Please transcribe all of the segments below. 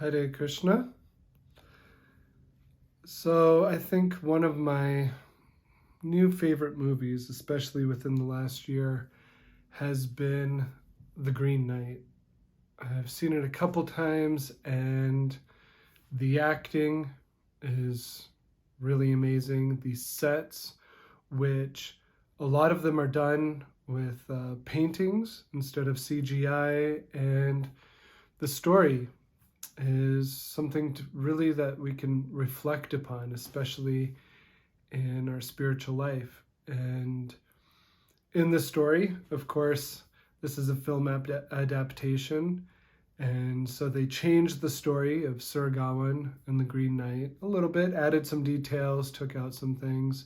Hare Krishna. So I think one of my new favorite movies, especially within the last year, has been The Green Knight. I've seen it a couple times and the acting is really amazing. These sets, which a lot of them are done with paintings instead of CGI, and the story is something really that we can reflect upon, especially in our spiritual life. And in the story, of course, this is a film adaptation, and so they changed the story of Sir Gawain and the Green Knight a little bit, added some details, took out some things.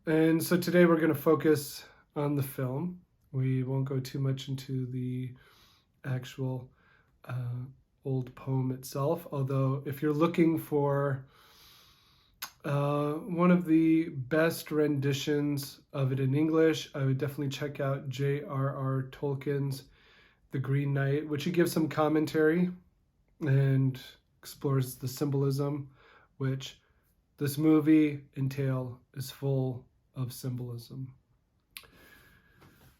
And so today we're going to focus on the film. We won't go too much into the actual old poem itself, although if you're looking for one of the best renditions of it in English, I would definitely check out J.R.R. Tolkien's The Green Knight, which he gives some commentary and explores the symbolism, which this movie and tale is full of symbolism.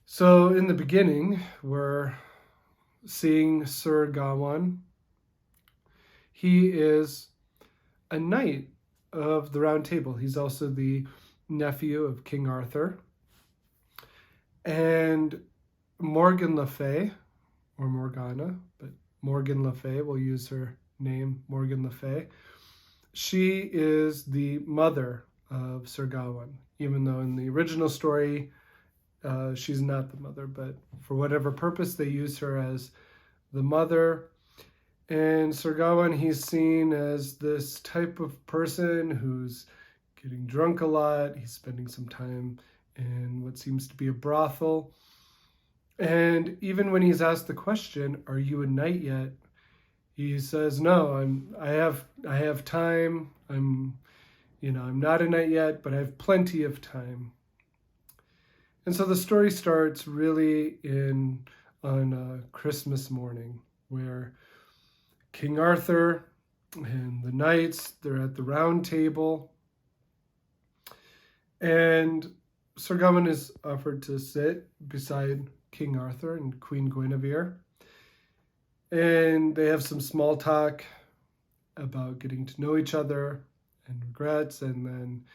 So in the beginning, we're seeing Sir Gawain. He is a knight of the Round Table. He's also the nephew of King Arthur. And Morgan Le Fay, or Morgana, but Morgan Le Fay, we'll use her name, Morgan Le Fay. She is the mother of Sir Gawain, even though in the original story, she's not the mother, but for whatever purpose, they use her as the mother. And Sir Gawain, he's seen as this type of person who's getting drunk a lot. He's spending some time in what seems to be a brothel. And even when he's asked the question, "Are you a knight yet?" he says, "No, I have time. I'm not a knight yet, but I have plenty of time." And so the story starts really on a Christmas morning, where King Arthur and the knights, they're at the Round Table, and Sir Gawain is offered to sit beside King Arthur and Queen Guinevere, and they have some small talk about getting to know each other and regrets, and then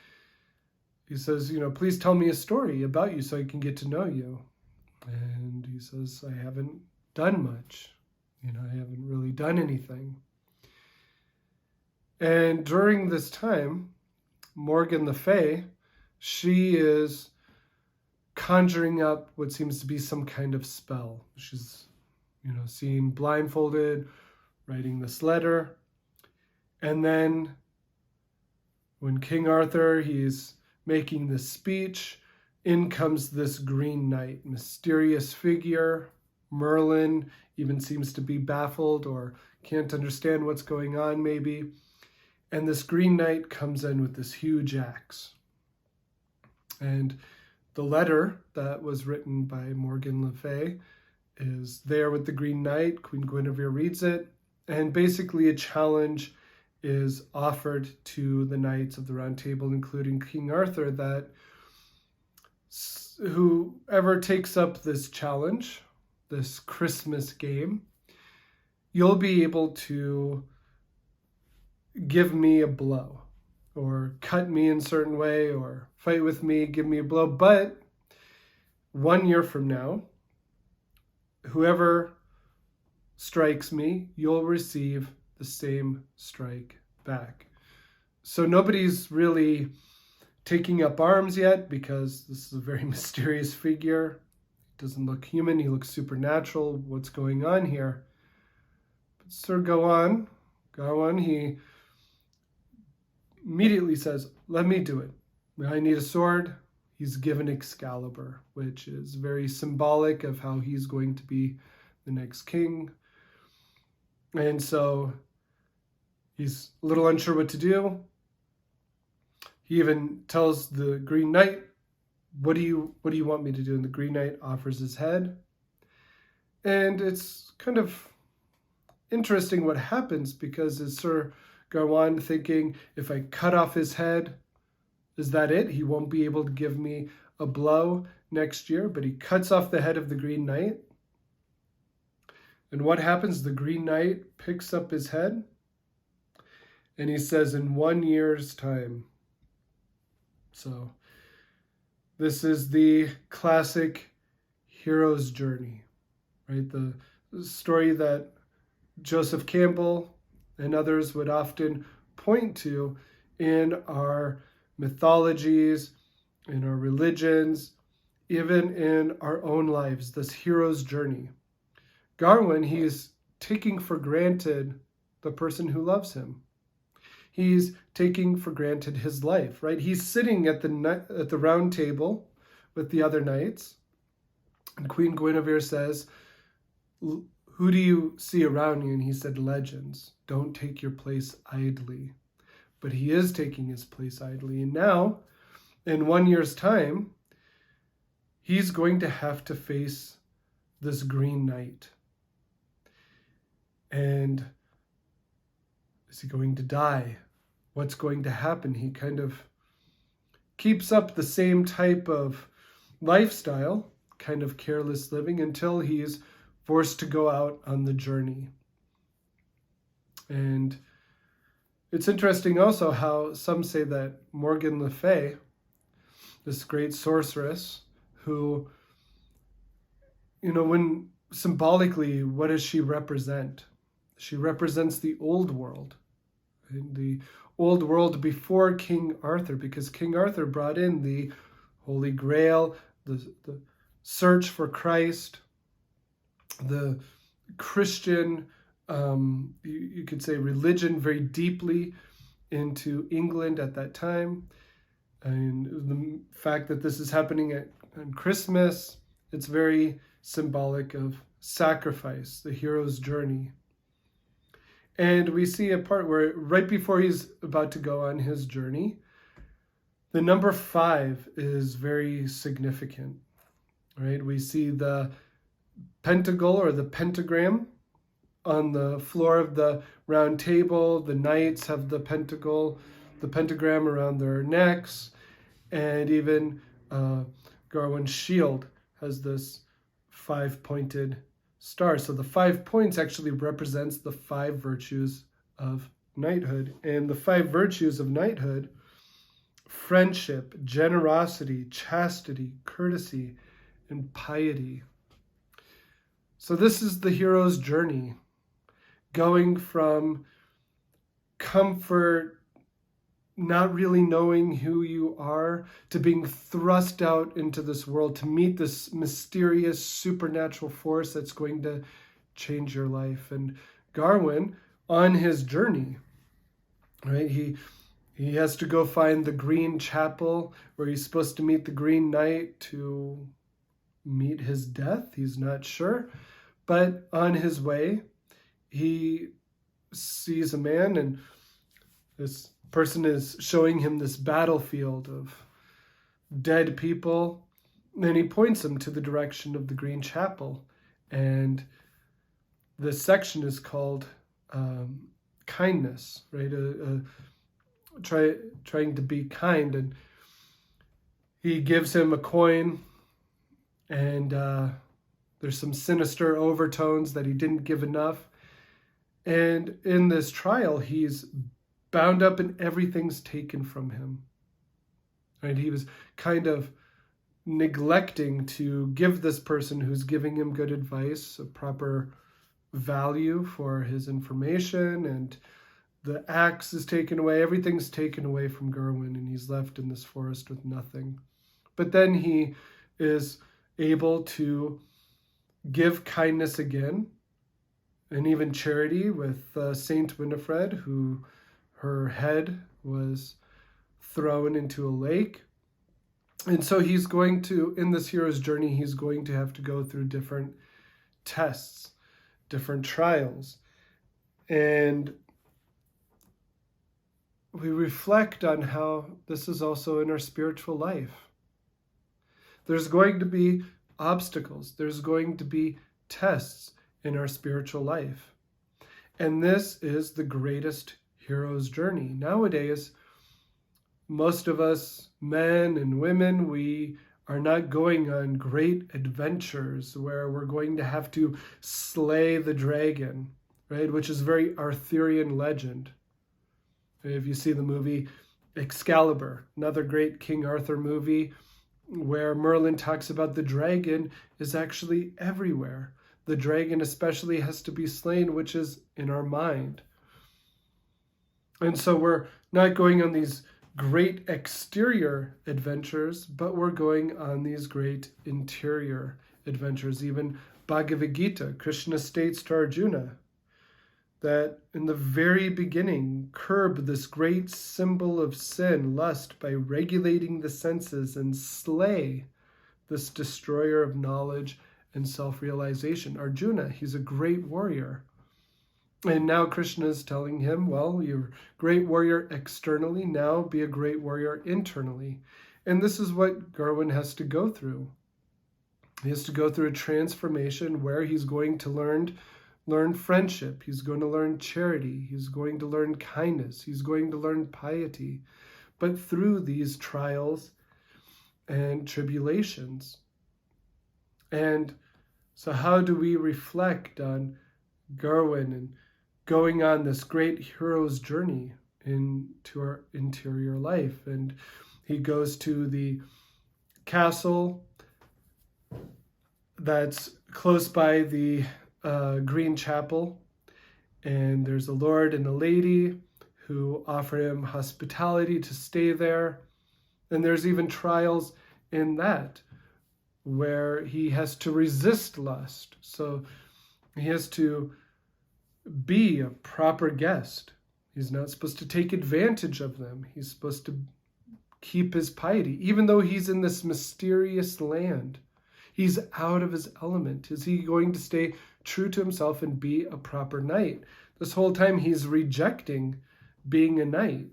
he says, "Please tell me a story about you so I can get to know you." And he says, "I haven't done much. I haven't really done anything." And during this time, Morgan Le Fay, she is conjuring up what seems to be some kind of spell. She's, seen blindfolded, writing this letter. And then when King Arthur, he's making this speech, in comes this Green Knight, mysterious figure. Merlin even seems to be baffled or can't understand what's going on, maybe. And this Green Knight comes in with this huge axe. And the letter that was written by Morgan Le Fay is there with the Green Knight. Queen Guinevere reads it, and basically a challenge is offered to the knights of the Round Table, including King Arthur, that whoever takes up this challenge, this Christmas game, you'll be able to give me a blow or cut me in a certain way or fight with me, give me a blow. But 1 year from now, whoever strikes me, you'll receive the same strike back. So nobody's really taking up arms yet, because this is a very mysterious figure. He doesn't look human, he looks supernatural. What's going on here? But Sir Gawain, he immediately says, "Let me do it. I need a sword." He's given Excalibur, which is very symbolic of how he's going to be the next king. And so he's a little unsure what to do. He even tells the Green Knight, what do you want me to do? And the Green Knight offers his head. And it's kind of interesting what happens, because is Sir Gawain thinking, if I cut off his head, is that it? He won't be able to give me a blow next year, but he cuts off the head of the Green Knight. And what happens? The Green Knight picks up his head and he says, in 1 year's time. So this is the classic hero's journey, right? The story that Joseph Campbell and others would often point to in our mythologies, in our religions, even in our own lives, this hero's journey. Gawain, he's taking for granted the person who loves him. He's taking for granted his life, right? He's sitting at the round table with the other knights, and Queen Guinevere says, who do you see around you? And he said, legends. Don't take your place idly. But he is taking his place idly. And now, in 1 year's time, he's going to have to face this Green Knight. And is he going to die? What's going to happen? He kind of keeps up the same type of lifestyle, kind of careless living, until he's forced to go out on the journey. And it's interesting also how some say that Morgan Le Fay, this great sorceress, who, when symbolically, what does she represent? She represents the old world, the old world before King Arthur, because King Arthur brought in the Holy Grail, the search for Christ, the Christian, you could say, religion very deeply into England at that time. And the fact that this is happening on Christmas, it's very symbolic of sacrifice, the hero's journey. And we see a part where right before he's about to go on his journey, the number 5 is very significant, right? We see the pentacle or the pentagram on the floor of the round table. The knights have the pentagram around their necks, and even Gawain's shield has this 5-pointed star. So the 5 points actually represents the 5 virtues of knighthood. And the 5 virtues of knighthood: friendship, generosity, chastity, courtesy, and piety. So this is the hero's journey, going from comfort, not really knowing who you are, to being thrust out into this world to meet this mysterious supernatural force that's going to change your life. And Gawain, on his journey, right, he has to go find the Green Chapel where he's supposed to meet the Green Knight to meet his death. He's not sure. But on his way, he sees a man, and this person is showing him this battlefield of dead people. And he points him to the direction of the Green Chapel. And this section is called kindness, right? Trying to be kind. And he gives him a coin, and there's some sinister overtones that he didn't give enough. And in this trial, he's bound up and everything's taken from him. Right? He was kind of neglecting to give this person who's giving him good advice a proper value for his information, and the axe is taken away. Everything's taken away from Gawain, and he's left in this forest with nothing. But then he is able to give kindness again, and even charity with Saint Winifred, who her head was thrown into a lake. And so he's going to, in this hero's journey, he's going to have to go through different tests, different trials. And we reflect on how this is also in our spiritual life. There's going to be obstacles. There's going to be tests in our spiritual life. And this is the greatest hero's journey. Nowadays, most of us, men and women, we are not going on great adventures where we're going to have to slay the dragon, right? Which is very Arthurian legend. If you see the movie Excalibur, another great King Arthur movie, where Merlin talks about the dragon is actually everywhere. The dragon especially has to be slain, which is in our mind. And so we're not going on these great exterior adventures, but we're going on these great interior adventures. Even Bhagavad Gita, Krishna states to Arjuna that in the very beginning, curb this great symbol of sin, lust, by regulating the senses, and slay this destroyer of knowledge and self-realization. Arjuna, he's a great warrior. And now Krishna is telling him, well, you're a great warrior externally, now be a great warrior internally. And this is what Garwin has to go through. He has to go through a transformation where he's going to learn friendship, he's going to learn charity, he's going to learn kindness, he's going to learn piety. But through these trials and tribulations. And so how do we reflect on Garwin and going on this great hero's journey into our interior life? And he goes to the castle that's close by the Green Chapel, and there's a lord and a lady who offer him hospitality to stay there. And there's even trials in that where he has to resist lust. So he has to be a proper guest. He's not supposed to take advantage of them. He's supposed to keep his piety, even though he's in this mysterious land. He's out of his element. Is he going to stay true to himself and be a proper knight? This whole time he's rejecting being a knight.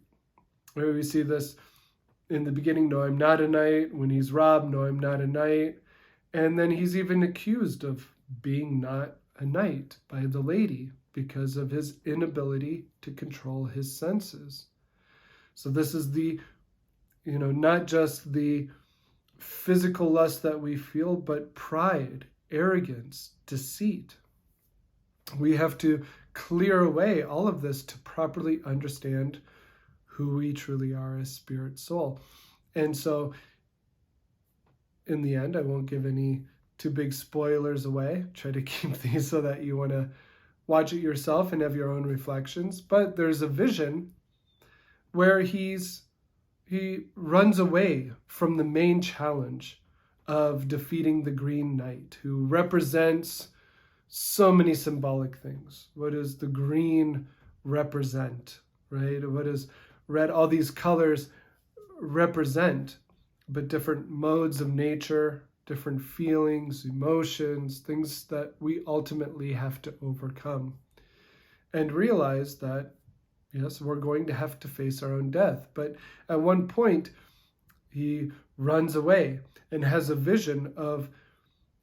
Where we see this in the beginning, no, I'm not a knight. When he's robbed, no, I'm not a knight. And then he's even accused of being not a knight by the lady because of his inability to control his senses. So this is the, not just the physical lust that we feel, but pride, arrogance, deceit. We have to clear away all of this to properly understand who we truly are as spirit soul. And so in the end, I won't give any too big spoilers away. Try to keep these so that you want to watch it yourself and have your own reflections. But there's a vision where he runs away from the main challenge of defeating the Green Knight, who represents so many symbolic things. What does the green represent, right? What does red, all these colors represent, but different modes of nature, different feelings, emotions, things that we ultimately have to overcome. And realize that, yes, we're going to have to face our own death. But at one point, he runs away and has a vision of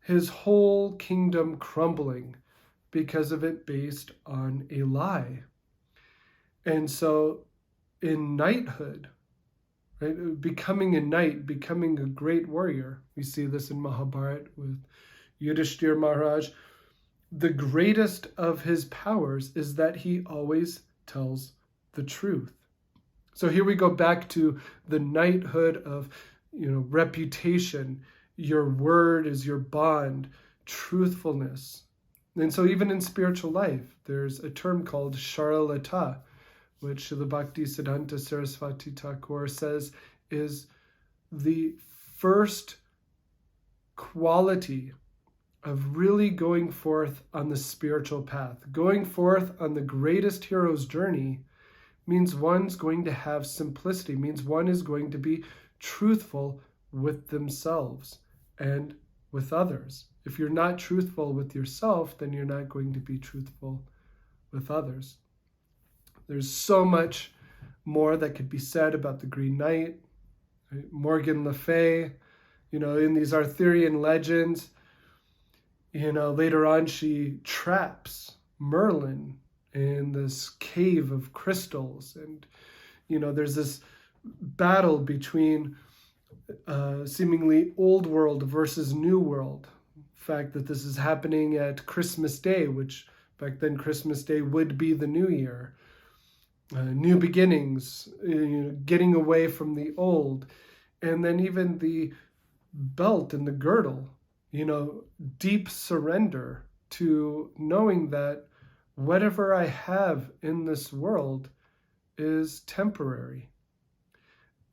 his whole kingdom crumbling because of it based on a lie. And so in knighthood, right, becoming a knight, becoming a great warrior, we see this in Mahabharata with Yudhishthira Maharaj, the greatest of his powers is that he always tells the truth. So here we go back to the knighthood of, reputation. Your word is your bond, truthfulness. And so even in spiritual life, there's a term called Charlata, which the Bhakti Siddhanta Saraswati Thakur says is the first quality of really going forth on the spiritual path. Going forth on the greatest hero's journey means one's going to have simplicity, means one is going to be truthful with themselves and with others. If you're not truthful with yourself, then you're not going to be truthful with others. There's so much more that could be said about the Green Knight, right? Morgan Le Fay, in these Arthurian legends, later on she traps Merlin in this cave of crystals. And, there's this battle between seemingly old world versus new world. The fact that this is happening at Christmas Day, which back then Christmas Day would be the new year. New beginnings, getting away from the old. And then even the belt and the girdle, deep surrender to knowing that whatever I have in this world is temporary.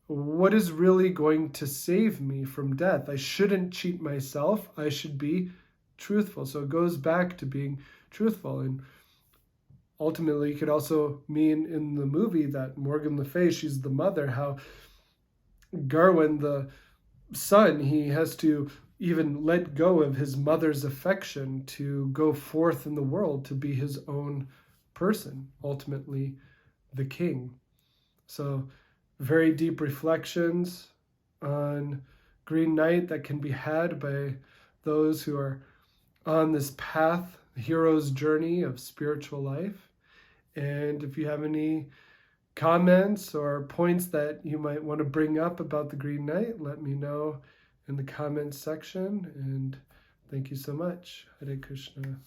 What is really going to save me from death? I shouldn't cheat myself. I should be truthful. So it goes back to being truthful. And ultimately, it could also mean in the movie that Morgan Le Fay, she's the mother, how Garwin, the son, he has to even let go of his mother's affection to go forth in the world to be his own person, ultimately the king. So very deep reflections on Green Knight that can be had by those who are on this path, the hero's journey of spiritual life. And if you have any comments or points that you might want to bring up about the Green Knight, let me know in the comments section. And thank you so much. Hare Krishna.